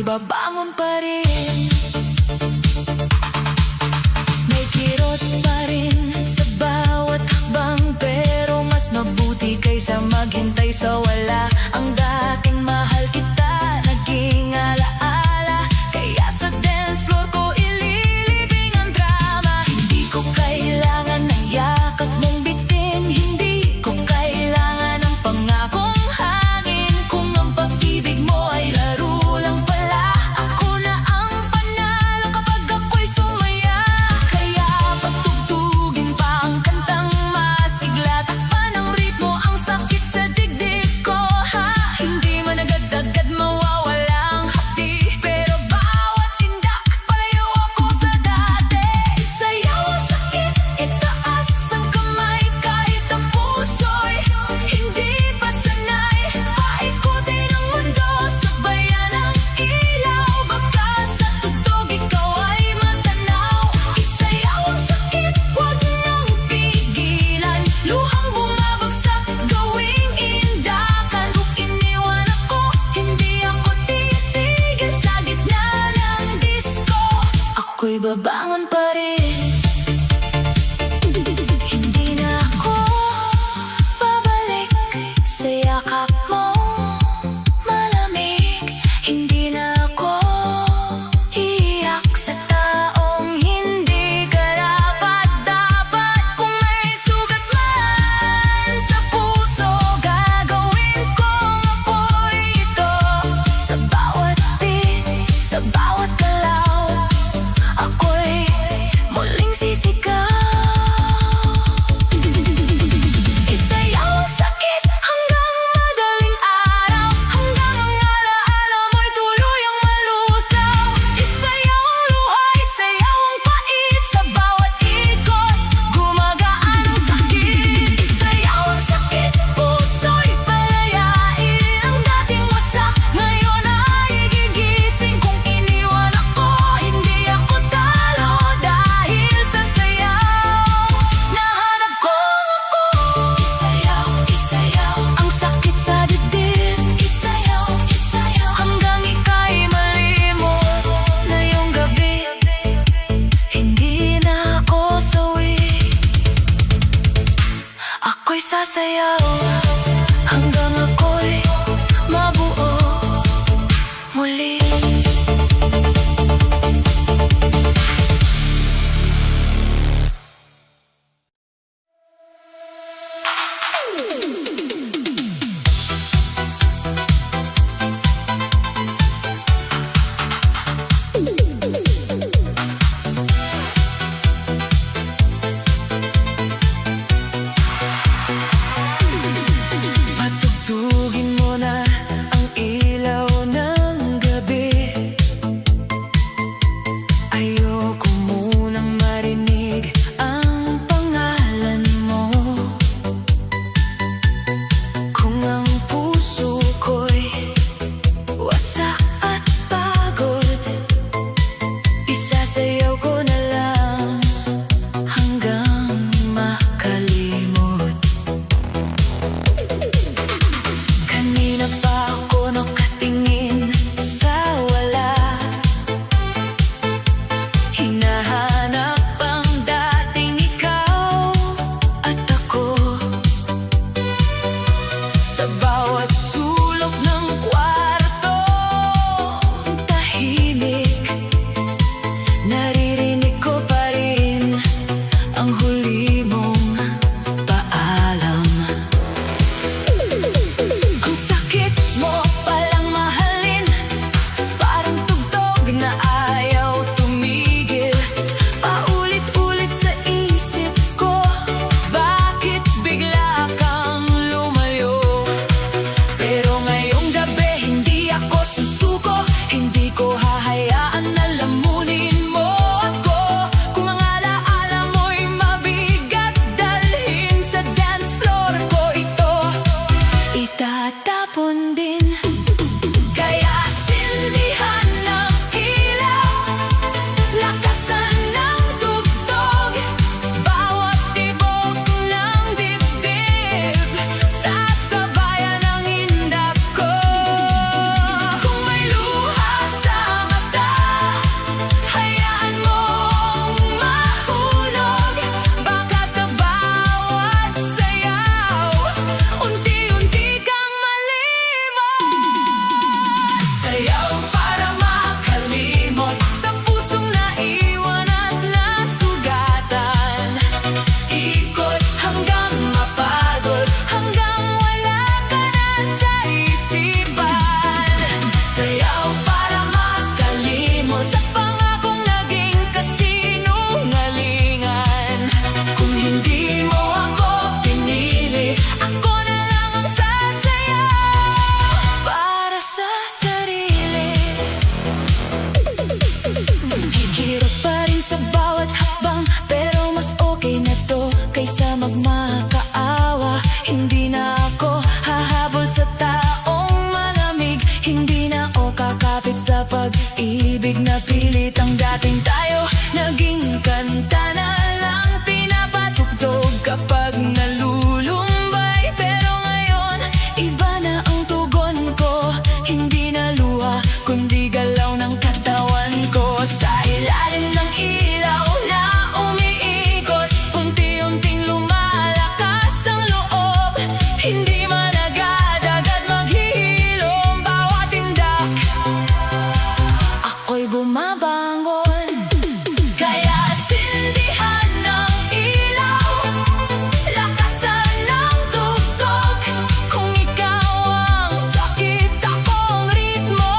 ako'y babangon pa rin. May kirot pa rin sa bawat hakbang, pero mas mabuti kaysa maghintay sa wala. Ang dating mahal kita, naging alaala, kaya sa dance floor ko ililibing ang drama. Hindi ko kailangan ng yakap mong bitin, hindi ko kailangan ng pangakong hangin. Kung ang pag-ibig mo ay laro lang pala, ako na ang panalo kapag ako'y sumaya. Kaya pagtugtugin pa ang kantang masigla, takpan ang ritmo, ang sakit sa dibdib ko, ha? Hindi man agad-agad mawawala ang hapdi, pero bawat tindak palayo ako sa dati. Isayaw ang sakit, itaas ang kamay, kahit ang puso'y hindi pa sanay. Paikutin ang mundo, sabayan ang ilaw, baka sa tugtog ikaw ay matanaw. Isayaw ang sakit, huwag nang pigilan, luhang bumabagsak, gawing indakan. Kung iniwan ako, hindi ako titigil sa gitna ng disco, ako'y babangon pa rin. Hindi na ako babalik sa yakap mong malamig. Hindi na ako iiyak sa taong hindi karapat-dapat. Kung may sugat man sa puso, gagawin kong apoy ito. Sa bawat beat, sa bawat galaw, ako'y pag-ibig na pilit ang dating tayo. Naging kanta na lang pinapatugtog kapag nalulumbay. Pero ngayon, iba na ang tugon ko. Hindi na luha, kundi galaw ng katawan ko. Sa ilalim ng ilaw na umiikot, unti-unting lumalakas ang loob. Hindi man agad maghihilom bawat tindak, ako'y bumabangon. Kaya sindihan ng ilaw, lakasan ng tugtog. Kung ikaw ang sakit, akong ritmo,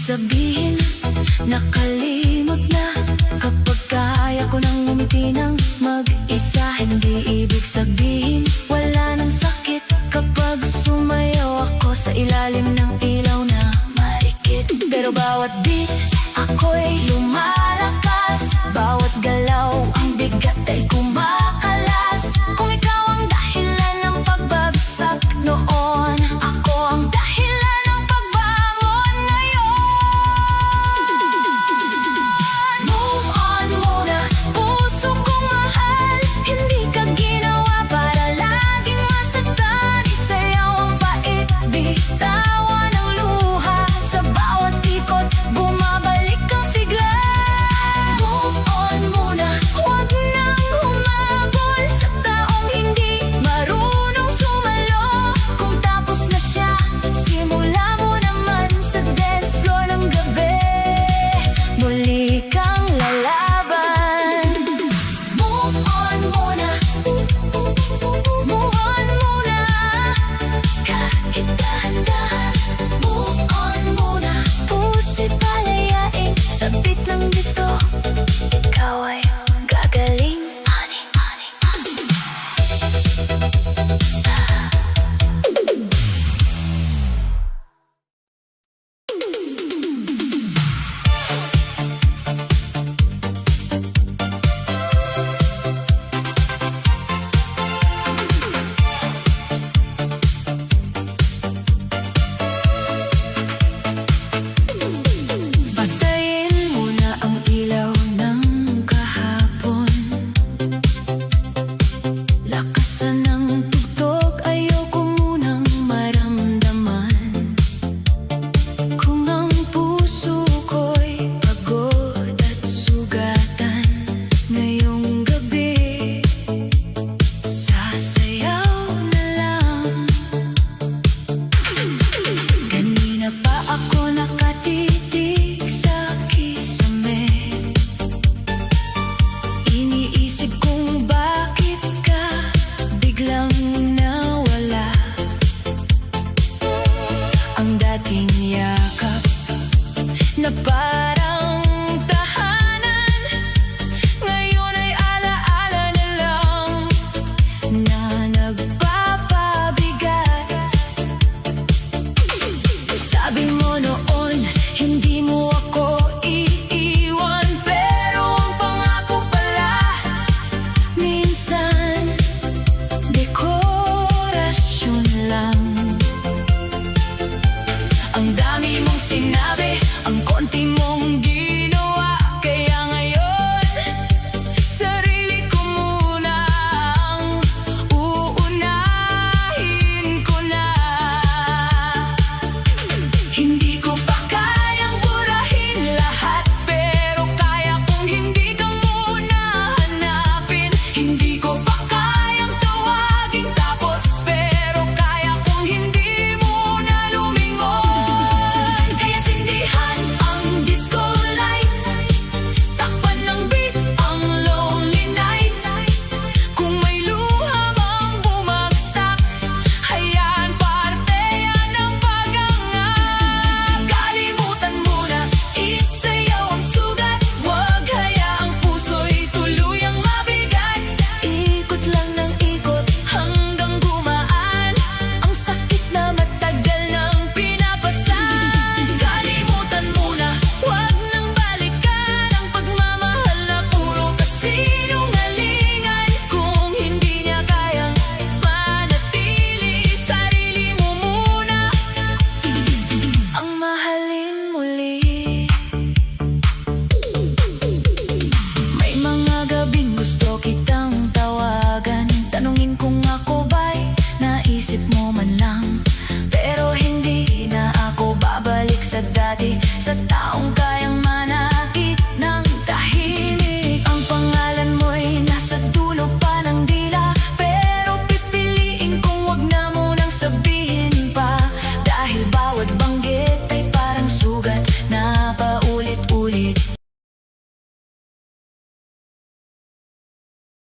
sabihin nakalimot na. Kapag kaya ko nang umiti ng mag-isa, hindi ibig sabihin wala nang sakit. Kapag sumayaw ako sa ilalim ng ilaw na marikit. Pero bawat beat ako'y lumalakas, bawat galaw ang bigat ay kumakalas. Kung ikaw ang dahilan ng pagbagsak noon, ako ang dahilan ng pagbangon ngayon. Move on muna, puso kong mahal. Hindi ka ginawa para laging masaktan. Isayaw ang pait, bitawan ang luha. Sa bawat ikot, bumabalik ang sigla. Move on muna, huwag nang humabol sa taong hindi marunong sumalo. Kung tapos na siya, simula mo naman sa dance floor ng gabi. Muli kang lalaban. Move on muna, move on muna. Kahit dahan-dahan, move on muna. Puso'y palayain sa beat ng disco. Ikaw ay gagaling. Honey, honey, honey. Patayin mo na ang ilaw ng kahapon. Lakasan ng tugtog, ayoko munang maramdaman. Kung ang puso ko'y pagod at sugatan ngayong gabi, sasayaw na lang. Kanina pa ako nakatitig sa kisame. Iniisip kung bakit ka biglang nawala. Ang dating yakap na parang tahanan, ngayon ay alaala na lang na nagpapabigat. Sabi mo noon, hindi mo ako iiwan. Pero ang pangako pala, minsan dekorasyon lang. Ang dami mong sinabi, ang konti mong ginawa. Kaya ngayon, sarili ko muna ang uunahin ko na. Hindi ko pa kayang burahin lahat, pero kaya kong hindi ka muna hanapin. Hindi ko pa kayang tawagin tapos, pero kaya kong hindi muna lumingon. Kaya sindihan ang disco light, takpan ng beat ang lonely night. Kung may luha mang bumagsak, hayaan parte yan ng pagangat. Kalimutan muna, isayaw ang sugat. Huwag hayaang puso'y tuluyang mabigat. Ikot lang ng ikot hanggang gumaan ang sakit na matagal nang pinapasan. Kalimutan muna, huwag nang balikan ang pagmamahal na puro kasinungalingan. Kung hindi niya kayang manatili, sarili mo muna ang mahalin muli. May mga gabing gusto kitang tawagan, tanungin kung ako ba'y naisip mo man lang. Pero hindi na ako babalik sa dati, sa taong